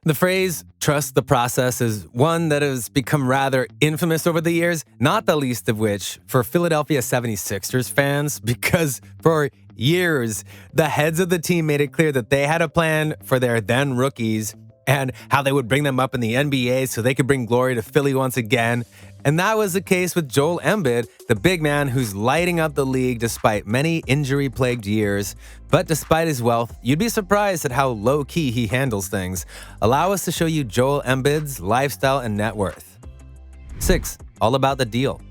The phrase, trust the process, is one that has become rather infamous over the years, not the least of which for Philadelphia 76ers fans, because for years, the heads of the team made it clear that they had a plan for their then rookies and how they would bring them up in the NBA so they could bring glory to Philly once again. And that was the case with Joel Embiid, the big man who's lighting up the league despite many injury-plagued years. But despite his wealth, you'd be surprised at how low-key he handles things. Allow us to show you Joel Embiid's lifestyle and net worth. 6. All about the deal.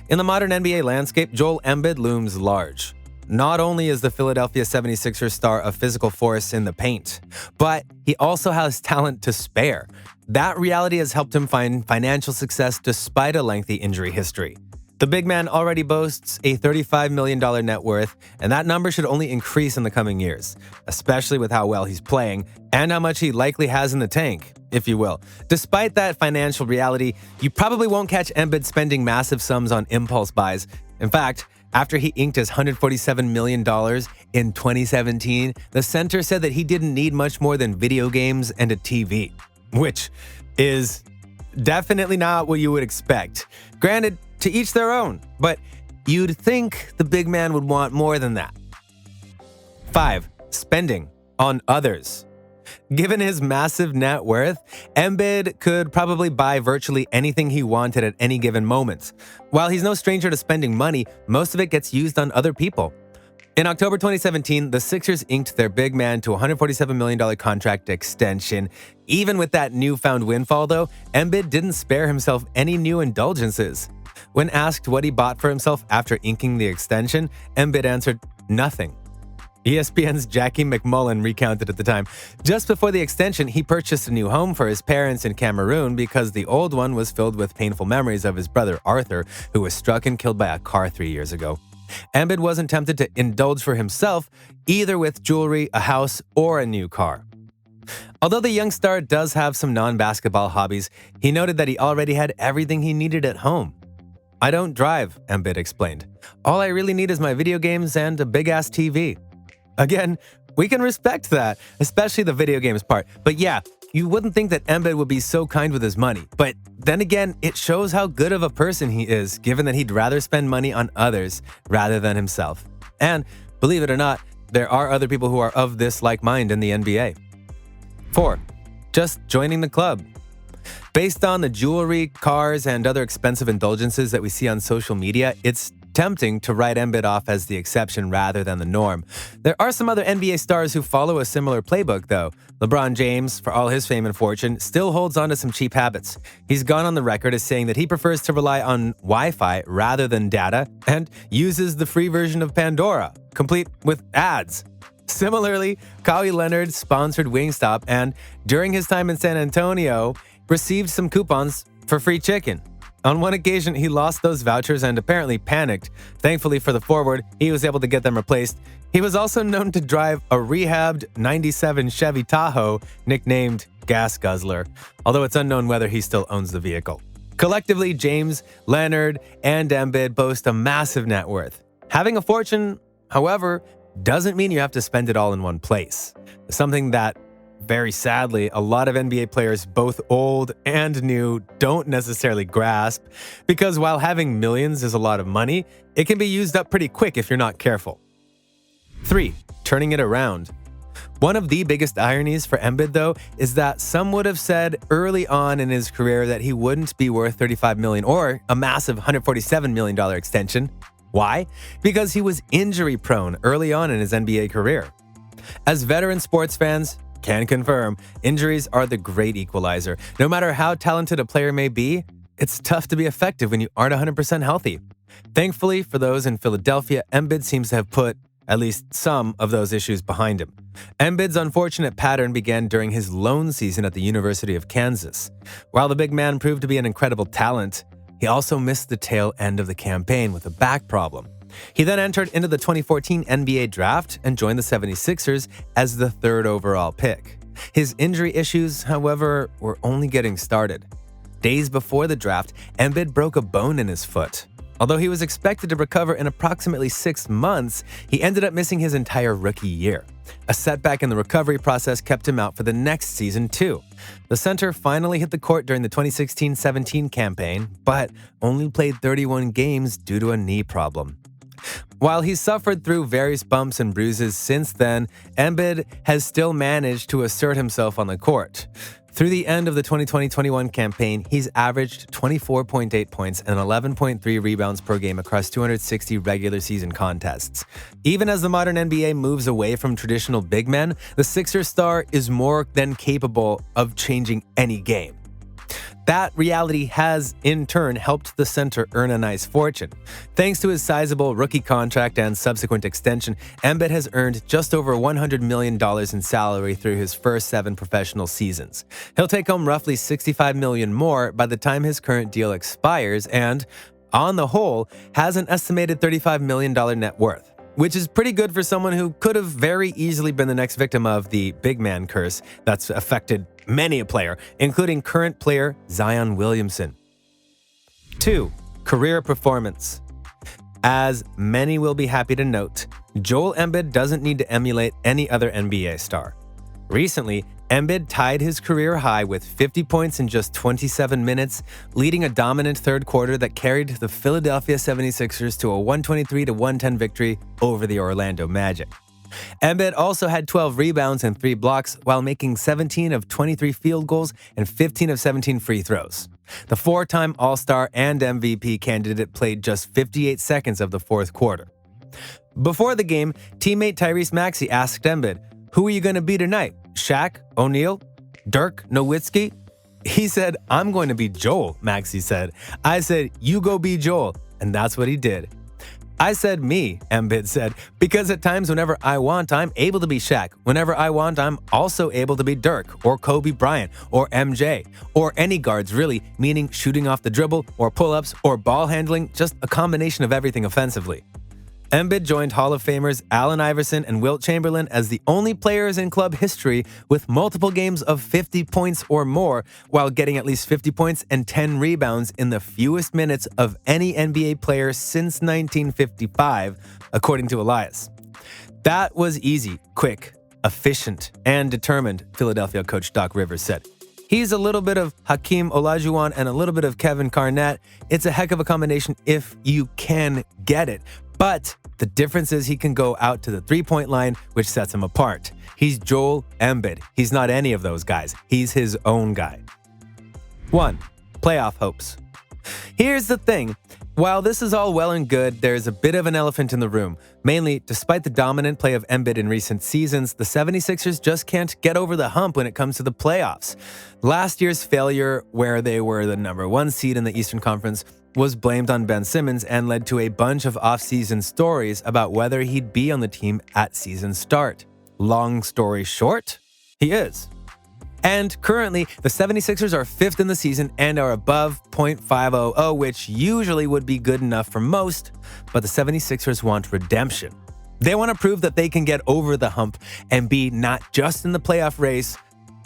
In the modern NBA landscape, Joel Embiid looms large. Not only is the Philadelphia 76ers star a physical force in the paint, but he also has talent to spare. That reality has helped him find financial success despite a lengthy injury history. The big man already boasts a $35 million net worth, and that number should only increase in the coming years, especially with how well he's playing and how much he likely has in the tank, if you will. Despite that financial reality, you probably won't catch Embiid spending massive sums on impulse buys. In fact, after he inked his $147 million in 2017, the center said that he didn't need much more than video games and a TV, which is definitely not what you would expect. Granted, to each their own, but you'd think the big man would want more than that. 5. Spending on others. Given his massive net worth, Embiid could probably buy virtually anything he wanted at any given moment. While he's no stranger to spending money, most of it gets used on other people. In October 2017, the Sixers inked their big man to a $147 million contract extension. Even with that newfound windfall, though, Embiid didn't spare himself any new indulgences. When asked what he bought for himself after inking the extension, Embiid answered, nothing. ESPN's Jackie McMullen recounted at the time. Just before the extension, he purchased a new home for his parents in Cameroon because the old one was filled with painful memories of his brother Arthur, who was struck and killed by a car 3 years ago. Embiid wasn't tempted to indulge for himself, either with jewelry, a house, or a new car. Although the young star does have some non-basketball hobbies, he noted that he already had everything he needed at home. I don't drive, Embiid explained. All I really need is my video games and a big-ass TV. Again, we can respect that, especially the video games part. But yeah, you wouldn't think that Embiid would be so kind with his money. But then again, it shows how good of a person he is, given that he'd rather spend money on others rather than himself. And believe it or not, there are other people who are of this like mind in the NBA. 4. Just joining the club. Based on the jewelry, cars, and other expensive indulgences that we see on social media, it's tempting to write Embiid off as the exception rather than the norm. There are some other NBA stars who follow a similar playbook, though. LeBron James, for all his fame and fortune, still holds on to some cheap habits. He's gone on the record as saying that he prefers to rely on Wi-Fi rather than data and uses the free version of Pandora, complete with ads. Similarly, Kawhi Leonard sponsored Wingstop and, during his time in San Antonio, received some coupons for free chicken. On one occasion, he lost those vouchers and apparently panicked. Thankfully for the forward, he was able to get them replaced. He was also known to drive a rehabbed 97 Chevy Tahoe, nicknamed Gas Guzzler, although it's unknown whether he still owns the vehicle. Collectively, James, Leonard, and Embiid boast a massive net worth. Having a fortune, however, doesn't mean you have to spend it all in one place. Something that, very sadly, a lot of NBA players, both old and new, don't necessarily grasp, because while having millions is a lot of money, it can be used up pretty quick if you're not careful. 3. Turning it around. One of the biggest ironies for Embiid, though, is that some would have said early on in his career that he wouldn't be worth $35 million or a massive $147 million extension. Why? Because he was injury-prone early on in his NBA career. As veteran sports fans can confirm, injuries are the great equalizer. No matter how talented a player may be, it's tough to be effective when you aren't 100% healthy. Thankfully, for those in Philadelphia, Embiid seems to have put at least some of those issues behind him. Embiid's unfortunate pattern began during his lone season at the University of Kansas. While the big man proved to be an incredible talent, he also missed the tail end of the campaign with a back problem. He then entered into the 2014 NBA draft and joined the 76ers as the 3rd overall pick. His injury issues, however, were only getting started. Days before the draft, Embiid broke a bone in his foot. Although he was expected to recover in approximately 6 months, he ended up missing his entire rookie year. A setback in the recovery process kept him out for the next season too. The center finally hit the court during the 2016-17 campaign, but only played 31 games due to a knee problem. While he's suffered through various bumps and bruises since then, Embiid has still managed to assert himself on the court. Through the end of the 2020-21 campaign, he's averaged 24.8 points and 11.3 rebounds per game across 260 regular season contests. Even as the modern NBA moves away from traditional big men, the Sixers star is more than capable of changing any game. That reality has, in turn, helped the center earn a nice fortune. Thanks to his sizable rookie contract and subsequent extension, Embiid has earned just over $100 million in salary through his first 7 professional seasons. He'll take home roughly $65 million more by the time his current deal expires and, on the whole, has an estimated $35 million net worth, which is pretty good for someone who could have very easily been the next victim of the big man curse that's affected many a player, including current player Zion Williamson. 2. Career performance. As many will be happy to note, Joel Embiid doesn't need to emulate any other NBA star. Recently, Embiid tied his career high with 50 points in just 27 minutes, leading a dominant third quarter that carried the Philadelphia 76ers to a 123-110 victory over the Orlando Magic. Embiid also had 12 rebounds and 3 blocks while making 17 of 23 field goals and 15 of 17 free throws. The 4-time All-Star and MVP candidate played just 58 seconds of the fourth quarter. Before the game, teammate Tyrese Maxey asked Embiid, "Who are you going to be tonight? Shaq? O'Neal? Dirk Nowitzki?" He said, "I'm going to be Joel," Maxey said. "I said, you go be Joel." And that's what he did. "I said me," Embiid said, "because at times whenever I want, I'm able to be Shaq. Whenever I want, I'm also able to be Dirk or Kobe Bryant or MJ or any guards really, meaning shooting off the dribble or pull-ups or ball handling, just a combination of everything offensively." Embiid joined Hall of Famers Allen Iverson and Wilt Chamberlain as the only players in club history with multiple games of 50 points or more, while getting at least 50 points and 10 rebounds in the fewest minutes of any NBA player since 1955, according to Elias. "That was easy, quick, efficient, and determined," Philadelphia coach Doc Rivers said. "He's a little bit of Hakeem Olajuwon and a little bit of Kevin Garnett. It's a heck of a combination if you can get it. But the difference is he can go out to the three-point line, which sets him apart. He's Joel Embiid. He's not any of those guys. He's his own guy." 1. Playoff hopes. Here's the thing. While this is all well and good, there's a bit of an elephant in the room. Mainly, despite the dominant play of Embiid in recent seasons, the 76ers just can't get over the hump when it comes to the playoffs. Last year's failure, where they were the number 1 seed in the Eastern Conference, was blamed on Ben Simmons and led to a bunch of off-season stories about whether he'd be on the team at season start. Long story short, he is. And currently, the 76ers are 5th in the season and are above .500, which usually would be good enough for most, but the 76ers want redemption. They want to prove that they can get over the hump and be not just in the playoff race,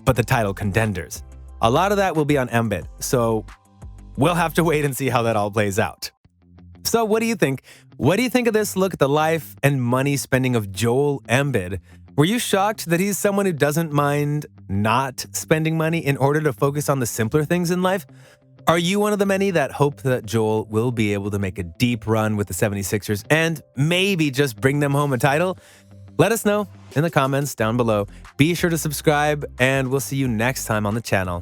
but the title contenders. A lot of that will be on Embiid, so we'll have to wait and see how that all plays out. So what do you think? What do you think of this look at the life and money spending of Joel Embiid? Were you shocked that he's someone who doesn't mind not spending money in order to focus on the simpler things in life? Are you one of the many that hope that Joel will be able to make a deep run with the 76ers and maybe just bring them home a title? Let us know in the comments down below. Be sure to subscribe, and we'll see you next time on the channel.